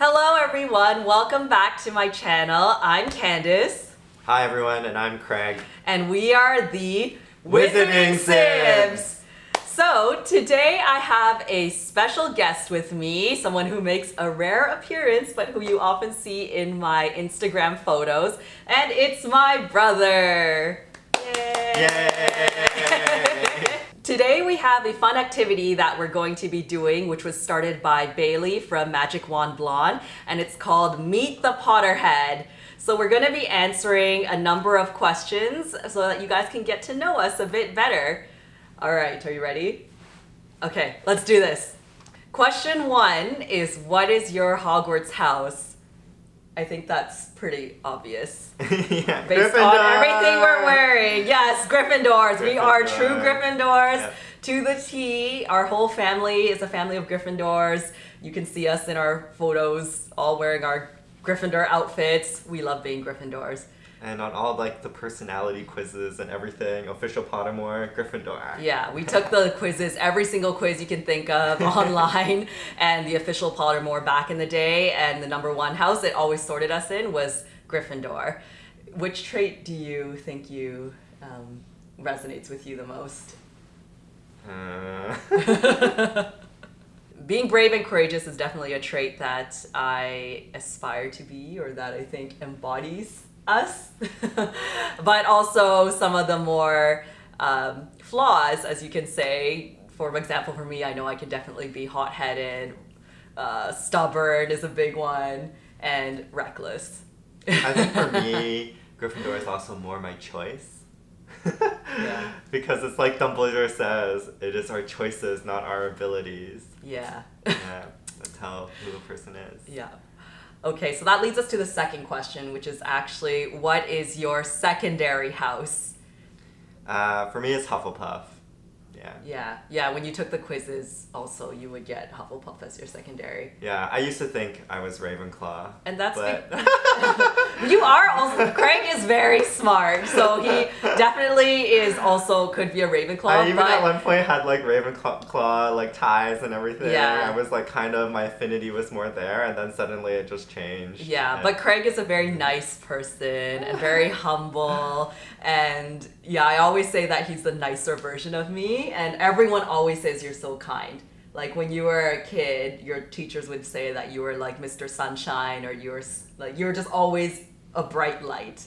Hello everyone, welcome back to my channel. I'm Candice. Hi everyone, and I'm Craig. And we are the Wizarding Sims. So today I have a special guest with me, someone who makes a rare appearance but who you often see in my Instagram photos, and it's my brother. Yay! Yay! Today we have a fun activity that we're going to be doing, which was started by Bailey from Magic Wand Blonde, and it's called Meet the Potterhead. So we're going to be answering a number of questions so that you guys can get to know us a bit better. All right, are you ready? Okay, let's do this. Question 1 is, what is your Hogwarts house? I think that's pretty obvious. Yeah, Based on everything we're wearing. Yes, Gryffindors. We are true Gryffindors. Yep. To the T. Our whole family is a family of Gryffindors. You can see us in our photos all wearing our Gryffindor outfits. We love being Gryffindors. And on all like the personality quizzes and everything, official Pottermore, Gryffindor. Yeah, we took the quizzes, every single quiz you can think of online, and the official Pottermore back in the day, and the number one house it always sorted us in was Gryffindor. Which trait do you think resonates with you the most? Being brave and courageous is definitely a trait that I aspire to be, or that I think embodies us. But also some of the more flaws, as you can say. For example, for me, I know I can definitely be hot-headed, stubborn is a big one, and reckless. I think for me, Gryffindor is also more my choice. Yeah. Because it's like Dumbledore says, it is our choices, not our abilities. Yeah. Yeah, that's how who a person is. Yeah. Okay, so that leads us to the second question, which is actually, what is your secondary house? For me, it's Hufflepuff. Yeah. When you took the quizzes, also you would get Hufflepuff as your secondary. Yeah, I used to think I was Ravenclaw. And that's but... you are also. Craig is very smart, so he definitely is also could be a Ravenclaw. I even at one point had like Ravenclaw like ties and everything. Yeah. I was like kind of my affinity was more there, and then suddenly it just changed. Yeah, and... but Craig is a very nice person and very humble, and yeah, I always say that he's the nicer version of me, and everyone always says you're so kind. Like when you were a kid, your teachers would say that you were like Mr. Sunshine, or you were just always a bright light.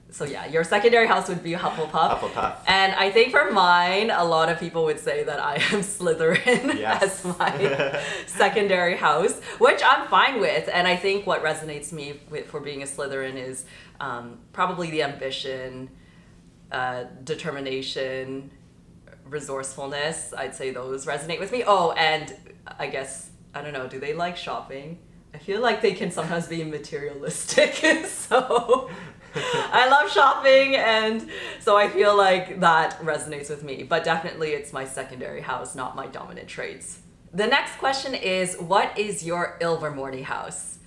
So yeah, your secondary house would be Hufflepuff. Hufflepuff. And I think for mine, a lot of people would say that I am Slytherin Yes. as my secondary house, which I'm fine with. And I think what resonates for being a Slytherin is probably the ambition, determination, resourcefulness. I'd say those resonate with me. Oh, and I guess, I don't know, do they like shopping? I feel like they can sometimes be materialistic, so I love shopping, and so I feel like that resonates with me. But definitely it's my secondary house, not my dominant traits. The next question is, what is your Ilvermorny house?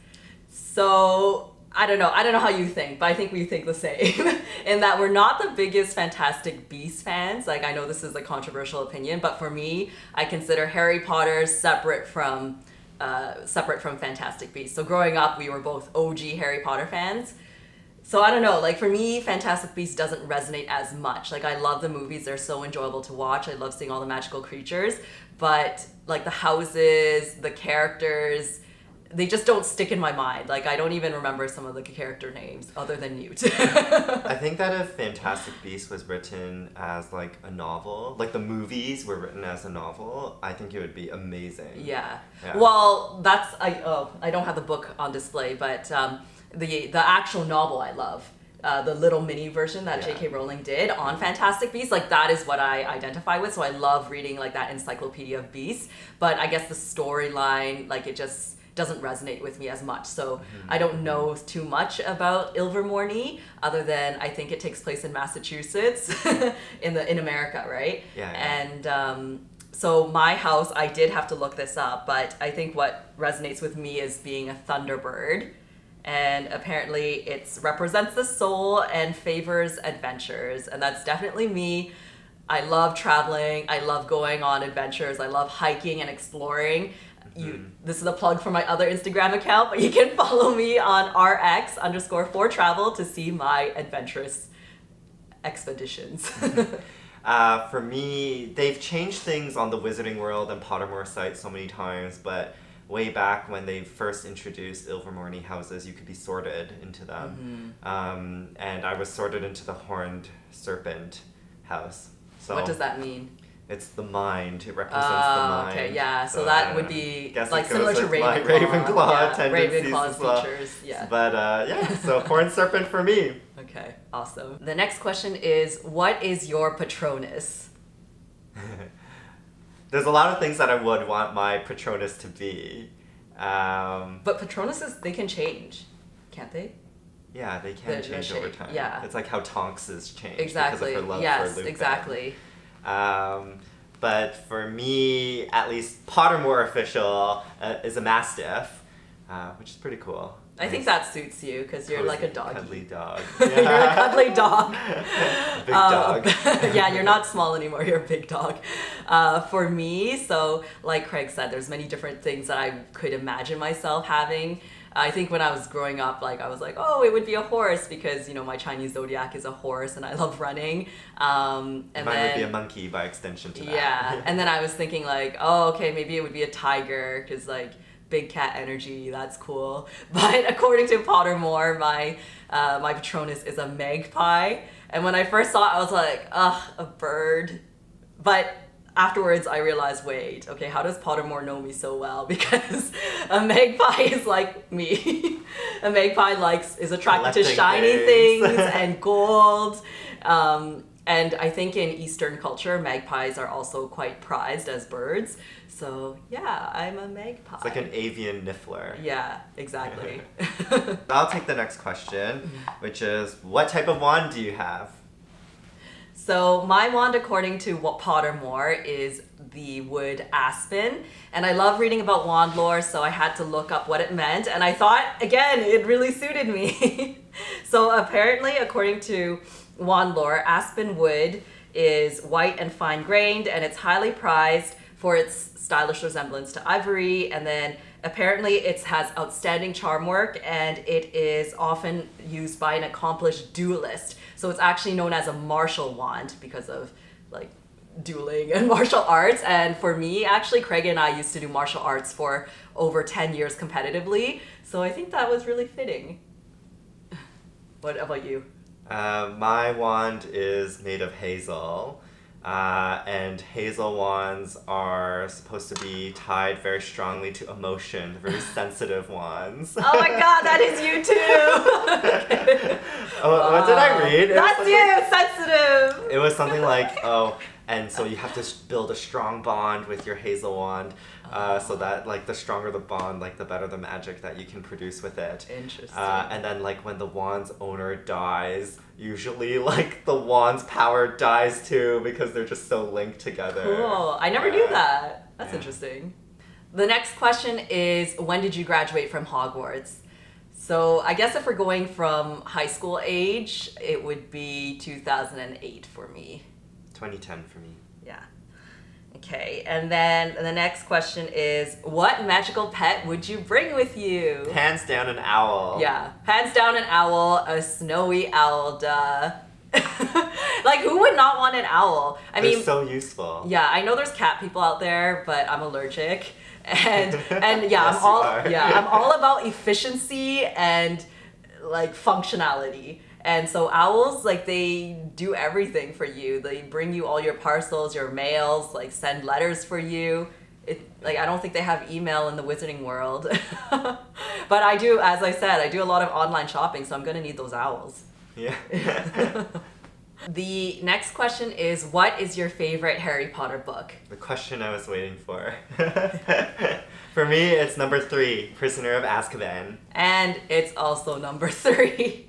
So I don't know how you think, but I think we think the same in that we're not the biggest Fantastic Beasts fans. Like, I know this is a controversial opinion, but for me, I consider Harry Potter separate from Fantastic Beasts. So growing up, we were both OG Harry Potter fans. So I don't know, like for me, Fantastic Beasts doesn't resonate as much. Like I love the movies, they're so enjoyable to watch. I love seeing all the magical creatures, but like the houses, the characters, they just don't stick in my mind. Like I don't even remember some of the character names other than Newt. I think that if Fantastic Beasts was written as like a novel, like the movies were written as a novel, I think it would be amazing. Yeah. Well, I don't have the book on display, but the actual novel I love. The little mini version that J.K. Rowling did on Fantastic Beasts, like that is what I identify with. So I love reading like that encyclopedia of beasts. But I guess the storyline, like it just doesn't resonate with me as much. So I don't know too much about Ilvermorny other than I think it takes place in Massachusetts in America, right? Yeah. And so my house, I did have to look this up, but I think what resonates with me is being a Thunderbird. And apparently it represents the soul and favors adventures, and that's definitely me. I love traveling. I love going on adventures. I love hiking and exploring. This is a plug for my other Instagram account, but you can follow me on RX_4travel to see my adventurous expeditions. For me, they've changed things on the Wizarding World and Pottermore site so many times, but way back when they first introduced Ilvermorny houses, you could be sorted into them. And I was sorted into the Horned Serpent house. So What does that mean? it's the mind. It represents the mind. Okay, yeah. So that would be guess like it similar goes to with my Ravenclaw. Ravenclaw tendencies Ravenclaw's as well. features. Yeah. But yeah, so Horned Serpent for me. Okay, awesome. The next question is, what is your Patronus? There's a lot of things that I would want my Patronus to be. But Patronuses, they can change, can't they? Yeah, they can The change shape, over time. yeah. It's like how Tonks's change Exactly. because of her love Yes, for Lupin. exactly. But for me, at least Pottermore official is a Mastiff, which is pretty cool. I think that suits you because you're like a dog. Cuddly dog. You're a cuddly dog. Big dog. Yeah, you're not small anymore. You're a big dog. For me, so like Craig said, there's many different things that I could imagine myself having. I think when I was growing up, like I was like, oh, it would be a horse because my Chinese zodiac is a horse and I love running. And Mine then would be a monkey by extension to that. yeah, and then I was thinking like, oh, okay, maybe it would be a tiger because like big cat energy, that's cool. But according to Pottermore, my Patronus is a magpie. And when I first saw it, I was like, ugh, a bird. But afterwards, I realized, wait, okay, how does Pottermore know me so well? Because a magpie is like me. A magpie is attracted to Collecting shiny things. things and gold. And I think in Eastern culture, magpies are also quite prized as birds. So yeah, I'm a magpie. It's like an avian niffler. Yeah, exactly. I'll take the next question, which is, what type of wand do you have? So my wand, according to Pottermore, is the wood aspen. And I love reading about wand lore, so I had to look up what it meant. And I thought, again, it really suited me. So apparently, according to wand lore, aspen wood is white and fine-grained, and it's highly prized for its stylish resemblance to ivory. And then apparently it has outstanding charm work, and it is often used by an accomplished duelist. So it's actually known as a martial wand because of like dueling and martial arts. And for me, actually, Craig and I used to do martial arts for over 10 years competitively. So I think that was really fitting. What about you? My wand is made of hazel. And hazel wands are supposed to be tied very strongly to emotion, very sensitive wands. Oh my god, that is you too! Oh, what did I read? That's you, sensitive! It was something like, and so you have to build a strong bond with your hazel wand, so that like the stronger the bond, like the better the magic that you can produce with it. Interesting. And then like when the wand's owner dies, usually like the wand's power dies too because they're just so linked together. Cool. I never knew that. That's interesting. The next question is, when did you graduate from Hogwarts? So I guess if we're going from high school age, it would be 2008 for me. 2010 for me. Yeah. Okay, and then the next question is, what magical pet would you bring with you? Hands down an owl. Yeah, hands down an owl, a snowy owl, duh. Like, who would not want an owl? I They're mean, so useful. yeah, I know there's cat people out there, but I'm allergic. And yeah, Yes, I'm all about efficiency and like functionality. And so owls, like, they do everything for you. They bring you all your parcels, your mails, like send letters for you. I don't think they have email in the wizarding world. But I do, as I said, I do a lot of online shopping, so I'm gonna need those owls. Yeah. The next question is, what is your favorite Harry Potter book? The question I was waiting for. For me, it's number 3, Prisoner of Azkaban. And it's also number 3.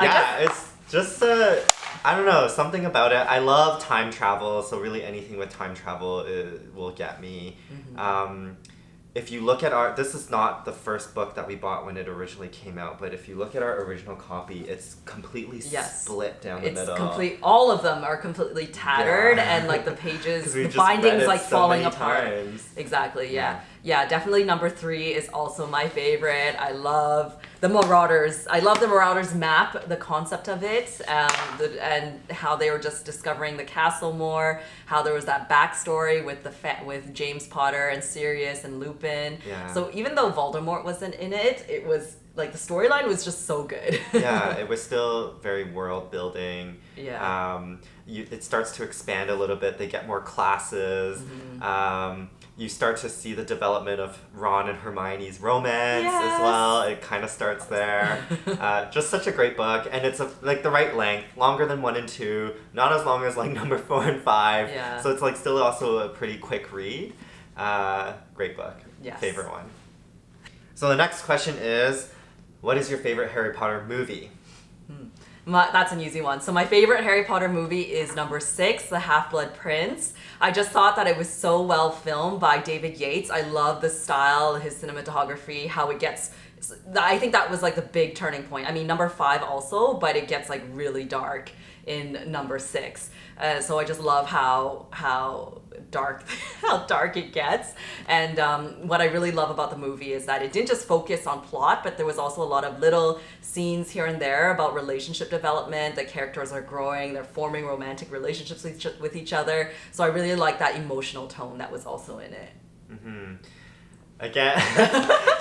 Yeah, it's just I don't know, something about it. I love time travel, so really anything with time travel will get me. Mm-hmm. If you look at this is not the first book that we bought when it originally came out, but if you look at our original copy, it's completely split down the middle. All of them are completely tattered, and like the pages, the bindings like falling apart. Times. Exactly, yeah. Yeah, definitely number 3 is also my favorite. I love the Marauders. I love the Marauders map, the concept of it, and how they were just discovering the castle more. How there was that backstory with with James Potter and Sirius and Lupin. Yeah. So even though Voldemort wasn't in it, it was like the storyline was just so good. Yeah, it was still very world building. Yeah. It starts to expand a little bit. They get more classes. You start to see the development of Ron and Hermione's romance as well. It kind of starts there. Just such a great book, and it's like the right length, longer than 1 and 2, not as long as like number 4 and 5. Yeah. So it's like still also a pretty quick read. Great book. Yes. Favorite one. So the next question is, what is your favorite Harry Potter movie? That's an easy one. So my favorite Harry Potter movie is number 6, The Half-Blood Prince. I just thought that it was so well filmed by David Yates. I love the style, his cinematography, how it gets... I think that was like the big turning point. I mean, number 5 also, but it gets like really dark in number 6. So I just love how dark it gets. And what I really love about the movie is that it didn't just focus on plot, but there was also a lot of little scenes here and there about relationship development. The characters are growing, they're forming romantic relationships with each other. So I really like that emotional tone that was also in it. Mm-hmm. Again,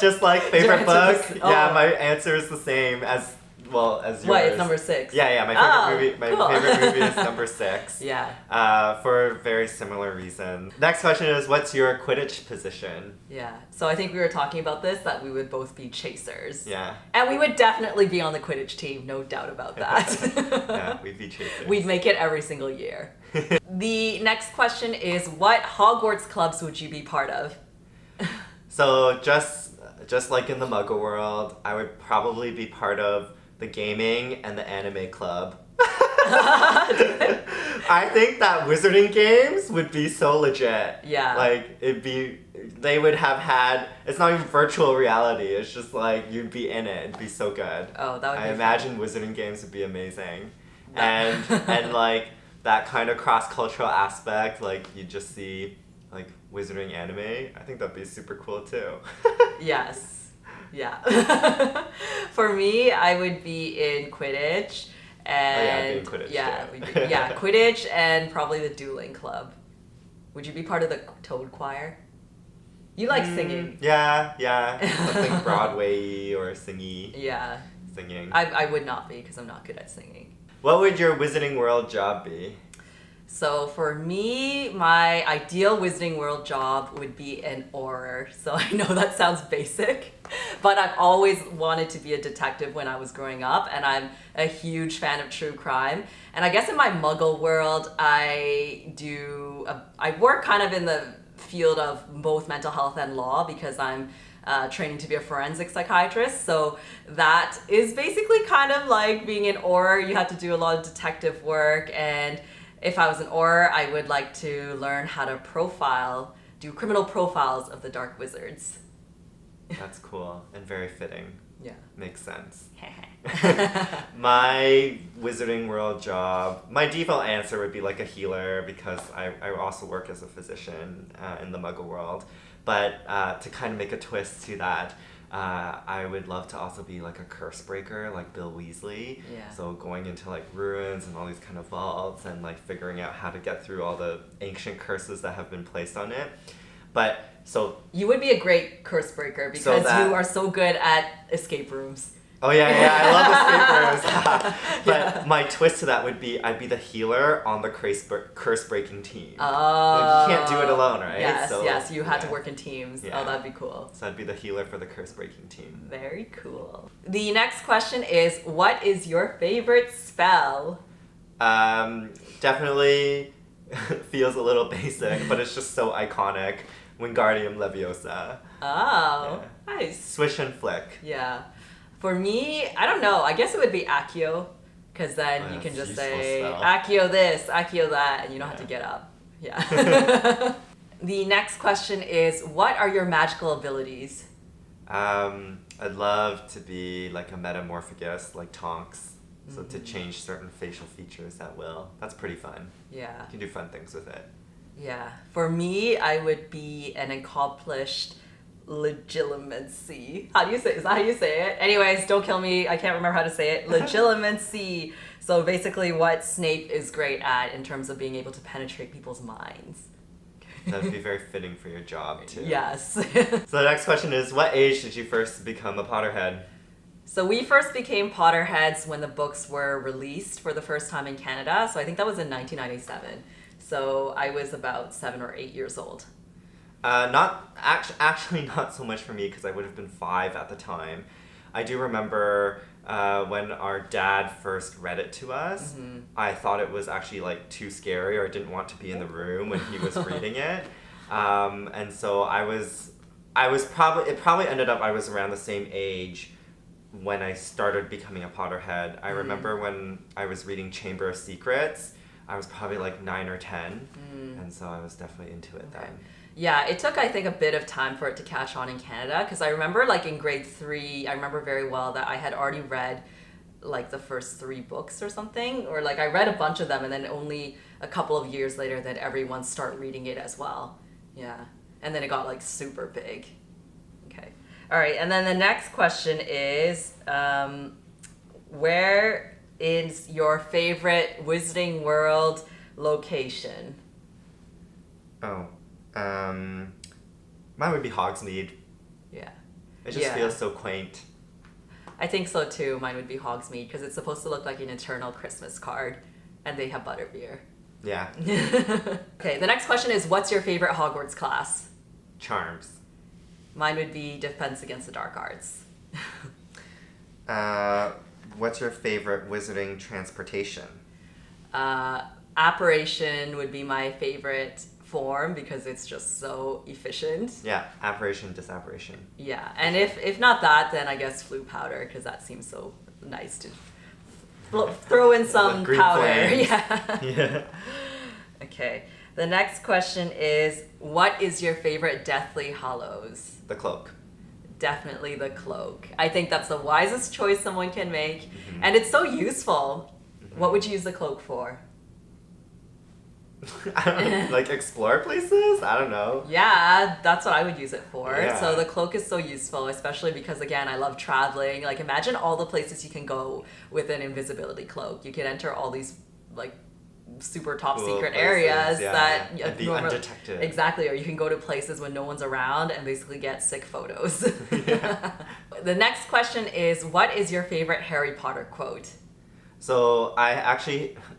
just like favorite book. Yeah, my answer is the same as yours. What, it's number 6? Yeah, my favorite movie is number 6. Yeah. For very similar reasons. Next question is, what's your Quidditch position? Yeah. So I think we were talking about this, that we would both be chasers. Yeah. And we would definitely be on the Quidditch team, no doubt about that. Yeah, we'd be chasers. We'd make it every single year. The next question is, what Hogwarts clubs would you be part of? So just like in the Muggle world, I would probably be part of the gaming and the anime club. I think that wizarding games would be so legit. Yeah. Like, they would have had, it's not even virtual reality, it's just like, you'd be in it, it'd be so good. Oh, that would be I imagine wizarding games would be amazing. And like, that kind of cross-cultural aspect, like, you just see, like, wizarding anime, I think that'd be super cool too. Yes. Yeah. For me, I would be in Quidditch. And I'd be in Quidditch too. Quidditch and probably the dueling club. Would you be part of the Toad Choir? You like singing. Yeah. Something Broadway or singing. Yeah. Singing. I would not be, because I'm not good at singing. What would your Wizarding World job be? So for me, my ideal Wizarding World job would be an Auror. So I know that sounds basic, but I've always wanted to be a detective when I was growing up, and I'm a huge fan of true crime. And I guess in my Muggle world, I work kind of in the field of both mental health and law, because I'm training to be a forensic psychiatrist. So that is basically kind of like being an Auror. You have to do a lot of detective work, and if I was an Auror, I would like to learn how to do criminal profiles of the dark wizards. That's cool and very fitting. Yeah. Makes sense. My Wizarding World job, my default answer would be like a healer, because I also work as a physician in the Muggle world. But to kind of make a twist to that, I would love to also be like a curse breaker, like Bill Weasley. Yeah. So going into like ruins and all these kind of vaults and like figuring out how to get through all the ancient curses that have been placed on it. But so you would be a great curse breaker, because you are so good at escape rooms. Oh yeah, I love escape rooms. But my twist to that would be I'd be the healer on the curse breaking team. Oh. Like, you can't do it alone, right? Yes, you had to work in teams. Yeah. Oh, that'd be cool. So I'd be the healer for the curse breaking team. Very cool. The next question is, what is your favorite spell? Definitely feels a little basic, but it's just so iconic. Wingardium Leviosa. Oh, yeah. Nice. Swish and flick. Yeah. For me, I don't know. I guess it would be Accio, because then you can just say, Accio this, Accio that, and you don't have to get up. Yeah. The next question is, what are your magical abilities? I'd love to be like a metamorphagus, like Tonks. So to change certain facial features at will. That's pretty fun. Yeah. You can do fun things with it. Yeah. For me, I would be an accomplished legitimacy. How do you say? Is that how you say it? Anyways, don't kill me. I can't remember how to say it. Legitimacy. So basically, what Snape is great at in terms of being able to penetrate people's minds. That would be very fitting for your job too. Yes. So the next question is, what age did you first become a Potterhead? So we first became Potterheads when the books were released for the first time in Canada. So I think that was in 1997. So I was about 7 or 8 years old. Actually not so much for me because I would have been 5 at the time. I do remember when our dad first read it to us, I thought it was actually like too scary, or I didn't want to be in the room when he was reading it. And so it probably ended up I was around the same age when I started becoming a Potterhead. I remember when I was reading Chamber of Secrets, I was probably like 9 or 10, and so I was definitely into it then. Yeah, it took, I think, a bit of time for it to catch on in Canada, because I remember, like, in grade 3, I remember very well that I had already read, like, the first 3 books or something, or, like, I read a bunch of them, and then only a couple of years later that everyone started reading it as well. Yeah, and then it got, like, super big. Okay. All right, and then the next question is, where is your favorite Wizarding World location? Mine would be Hogsmeade. Yeah. It just feels so quaint. I think so too. Mine would be Hogsmeade because it's supposed to look like an eternal Christmas card, and they have butterbeer. Yeah. Okay, the next question is, what's your favorite Hogwarts class? Charms. Mine would be Defense Against the Dark Arts. What's your favorite wizarding transportation? Apparition would be my favorite form because it's just so efficient. Yeah, apparition, disapparition. Yeah, and if not that, then I guess flue powder, because that seems so nice to throw in some powder. Flames. Yeah. Yeah. Okay, the next question is, what is your favorite Deathly Hallows? The Cloak. Definitely the Cloak. I think that's the wisest choice someone can make, and it's so useful. What would you use the Cloak for? I don't know, like explore places? I don't know. Yeah, that's what I would use it for. Yeah. So the Cloak is so useful, especially because, again, I love traveling. Like, imagine all the places you can go with an invisibility cloak. You can enter all these, like, super top Cool secret places, areas yeah, that and be undetected. Exactly, or you can go to places when no one's around and basically get sick photos. Yeah. The next question is, what is your favorite Harry Potter quote? So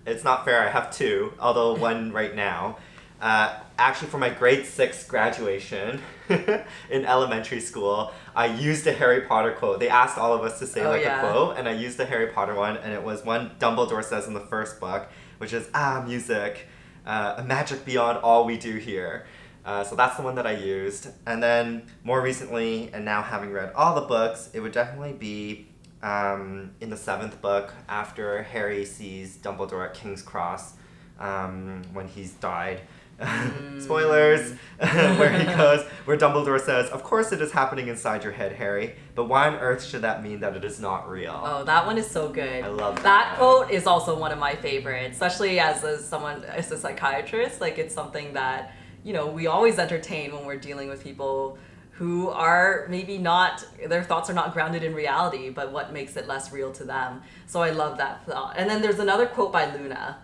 it's not fair, I have 2, although one right now. Actually, for my grade 6 graduation in elementary school, I used a Harry Potter quote. They asked all of us to say a quote, and I used a Harry Potter one, and it was one Dumbledore says in the first book, which is, music, a magic beyond all we do here. So that's the one that I used. And then more recently, and now having read all the books, it would definitely be in the 7th book, after Harry sees Dumbledore at King's Cross, when he's died. Spoilers! where Dumbledore says, "Of course it is happening inside your head, Harry, but why on earth should that mean that it is not real?" Oh, that one is so good. I love that quote is also one of my favorites, especially as a psychiatrist. Like, it's something that, you know, we always entertain when we're dealing with people who are maybe not, their thoughts are not grounded in reality, but what makes it less real to them. So I love that thought. And then there's another quote by Luna,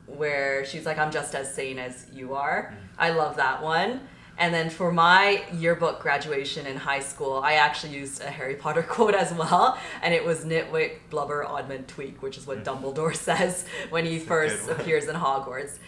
where she's like, "I'm just as sane as you are." I love that one. And then for my yearbook graduation in high school, I actually used a Harry Potter quote as well, and it was "Nitwit, blubber, oddment, tweak," which is what Dumbledore says when he first appears in Hogwarts.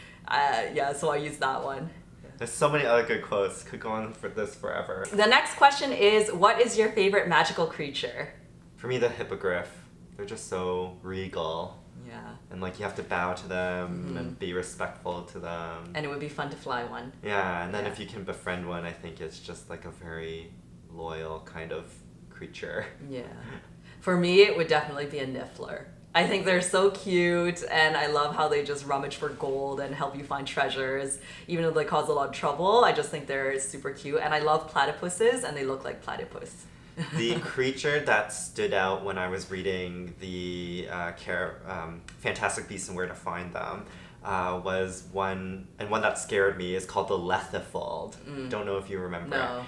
So I used that one. There's so many other good quotes. Could go on for this forever. The next question is, what is your favorite magical creature? For me, the hippogriff. They're just so regal. Yeah. And like you have to bow to them and be respectful to them. And it would be fun to fly one. Yeah, and then if you can befriend one, I think it's just like a very loyal kind of creature. Yeah. For me, it would definitely be a Niffler. I think they're so cute, and I love how they just rummage for gold and help you find treasures. Even though they cause a lot of trouble, I just think they're super cute. And I love platypuses, and they look like platypus. The creature that stood out when I was reading the Fantastic Beasts and Where to Find Them was one that scared me is called the Lethifold. Don't know if you remember. No.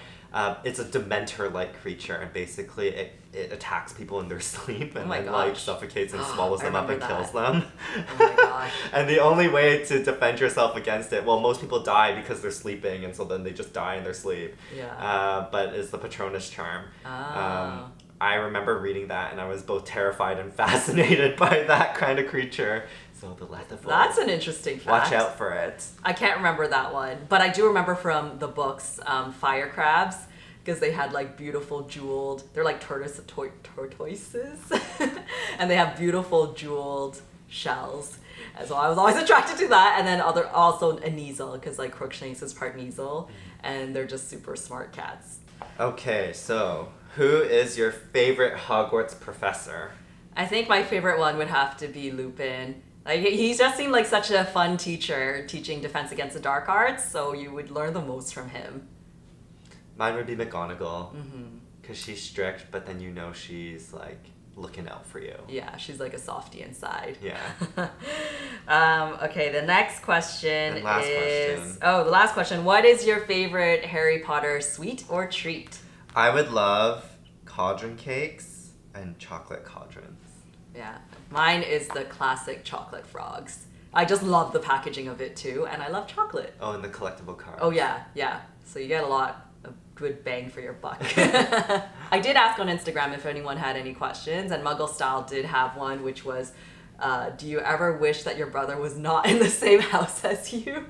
It's a Dementor-like creature, and basically it attacks people in their sleep and then like suffocates and swallows them up and kills them. Oh my gosh. And the only way to defend yourself against it, well, most people die because they're sleeping, and so then they just die in their sleep. Yeah. But it's the Patronus charm. Oh. I remember reading that, and I was both terrified and fascinated by that kind of creature. So the Lethifold. That's an interesting fact. Watch out for it. I can't remember that one, but I do remember from the books, fire crabs, because they had like beautiful jeweled. They're like tortoises, and they have beautiful jeweled shells. And so I was always attracted to that, and then also a Kneazle, because like Crookshanks is part Kneazle, and they're just super smart cats. Okay, so who is your favorite Hogwarts professor? I think my favorite one would have to be Lupin. Like, he just seemed like such a fun teacher teaching Defense Against the Dark Arts, so you would learn the most from him. Mine would be McGonagall, because she's strict, but then you know she's like looking out for you. Yeah, she's like a softie inside. Yeah. Okay, the next question The last question. What is your favorite Harry Potter sweet or treat? I would love cauldron cakes and chocolate cauldrons. Yeah, mine is the classic chocolate frogs. I just love the packaging of it too, and I love chocolate. Oh, and the collectible cards. Oh yeah. So you get a lot of good bang for your buck. I did ask on Instagram if anyone had any questions, and Muggle Style did have one, which was, do you ever wish that your brother was not in the same house as you?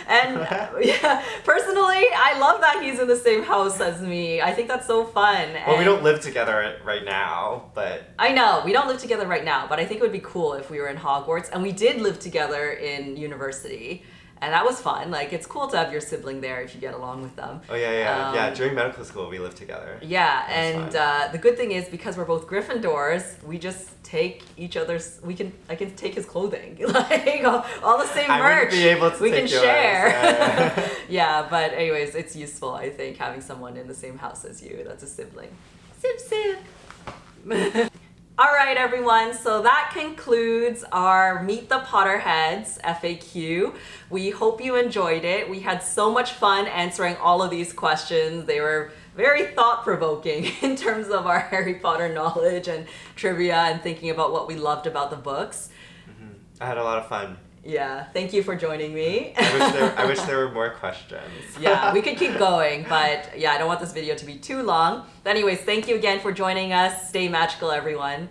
And yeah, personally, I love that he's in the same house as me. I think that's so fun. Well, we don't live together right now, but... I know, we don't live together right now, but I think it would be cool if we were in Hogwarts. And we did live together in university. And that was fun. Like, it's cool to have your sibling there if you get along with them. Oh, yeah. During medical school, we lived together. Yeah, and the good thing is, because we're both Gryffindors, we just take each other's... I can take his clothing. Like, all the same merch. I wouldn't be able to we take can yours. share. Yeah, but anyways, it's useful, I think, having someone in the same house as you. That's a sibling. Sib. All right, everyone, so that concludes our Meet the Potterheads FAQ. We hope you enjoyed it. We had so much fun answering all of these questions. They were very thought-provoking in terms of our Harry Potter knowledge and trivia and thinking about what we loved about the books. I had a lot of fun. Yeah, thank you for joining me. I wish there were more questions. Yeah, we could keep going, but yeah, I don't want this video to be too long. But anyways, thank you again for joining us. Stay magical, everyone.